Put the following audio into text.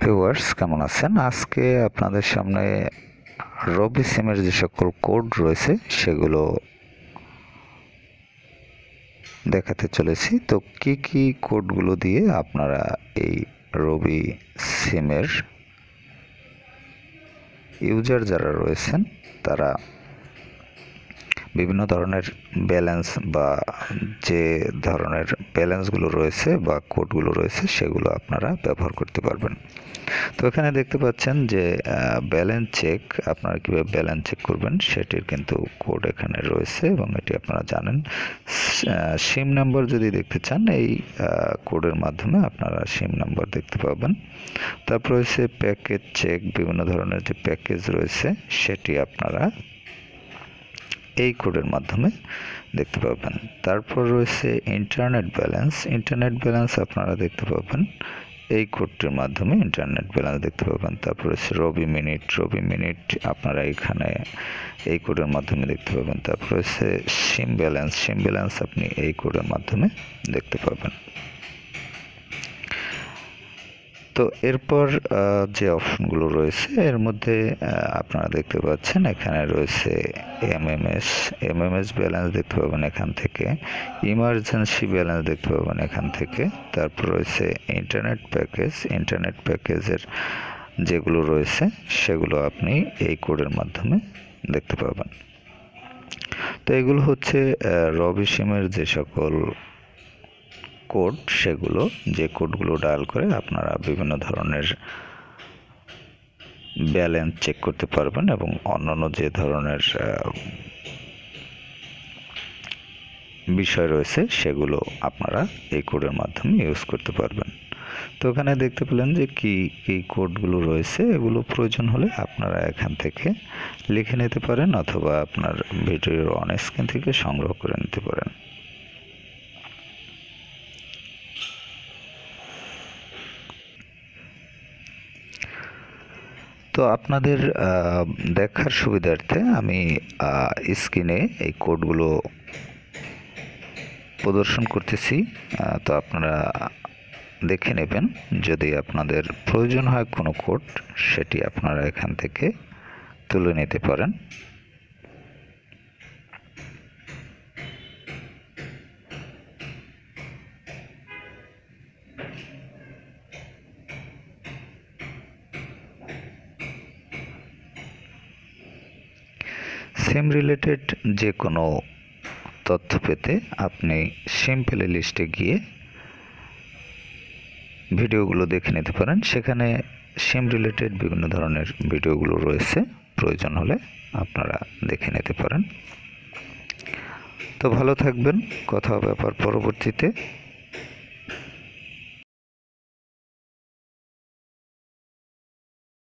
Viewers, কেমন আছেন? আজকে আপনাদের সামনে রবি সিমের যে সকল কোড রয়েছে সেগুলো দেখাতে চলেছি। তো কি কোডগুলো দিয়ে আপনারা এই রবি সিমের ইউজার যারা রয়েছেন তারা বিভিন্ন ধরনের ব্যালেন্স বা যে ধরনের ব্যালেন্সগুলো রয়েছে বা কোডগুলো রয়েছে সেগুলো আপনারা ব্যবহার করতে পারবেন। তো এখানে দেখতে পাচ্ছেন যে ব্যালেন্স চেক, আপনারা কীভাবে ব্যালেন্স চেক করবেন সেটির কিন্তু কোড এখানে রয়েছে এবং এটি আপনারা জানেন। সিম নাম্বার যদি দেখতে চান এই কোডের মাধ্যমে আপনারা সিম নাম্বার দেখতে পাবেন। তারপর রয়েছে প্যাকেজ চেক, বিভিন্ন ধরনের যে প্যাকেজ রয়েছে সেটি আপনারা এই কোডের মাধ্যমে দেখতে পাবেন। তারপর রয়েছে ইন্টারনেট ব্যালেন্স আপনারা দেখতে পাবেন এই কোডটির মাধ্যমে ইন্টারনেট ব্যালেন্স দেখতে পাবেন। তারপর রয়েছে রবি মিনিট আপনারা এখানে এই কোডের মাধ্যমে দেখতে পাবেন। তারপর রয়েছে সিম ব্যালেন্স আপনি এই কোডের মাধ্যমে দেখতে পাবেন। তো এরপর যে অপশনগুলো রয়েছে এর মধ্যে আপনারা দেখতে পাচ্ছেন এখানে রয়েছে এমএমএস ব্যালেন্স দেখতে পাবেন এখান থেকে, ইমার্জেন্সি ব্যালেন্স দেখতে পাবেন এখান থেকে। তারপর রয়েছে ইন্টারনেট প্যাকেজের যেগুলো রয়েছে সেগুলো আপনি এই কোডের মাধ্যমে দেখতে পাবেন। তো এগুলো হচ্ছে রবি সিমের যে সকল কোড, সেগুলো যে কোডগুলো ডায়াল করে আপনারা বিভিন্ন ধরনের ব্যালেন্স চেক করতে পারবেন এবং অন্যান্য যে ধরনের বিষয় রয়েছে সেগুলো আপনারা এই কোডের মাধ্যমে ইউজ করতে পারবেন। তো এখানে দেখতে পেলেন যে কি কোডগুলো রয়েছে, এগুলো প্রয়োজন হলে আপনারা এখান থেকে লিখে নিতে পারেন অথবা আপনার ভিডিওর অন স্ক্রিন থেকে সংগ্রহ করে নিতে পারেন। তো আপনাদের দেখার সুবিধার্থে আমি স্ক্রিনে এই কোডগুলো প্রদর্শন করতেছি। তো আপনারা দেখে নেবেন, যদি আপনাদের প্রয়োজন হয় কোনো কোড সেটি আপনারা এখান থেকে তুলে নিতে পারেন। সিম রিলেটেড যে কোনো তথ্য পেতে আপনি সিম প্লে লিস্টে গিয়ে ভিডিওগুলো দেখে নিতে পারেন। সেখানে সিম রিলেটেড বিভিন্ন ধরনের ভিডিওগুলো রয়েছে, প্রয়োজন হলে আপনারা দেখে নিতে পারেন। তো ভালো থাকবেন, কথা হবে আবার পরবর্তীতে।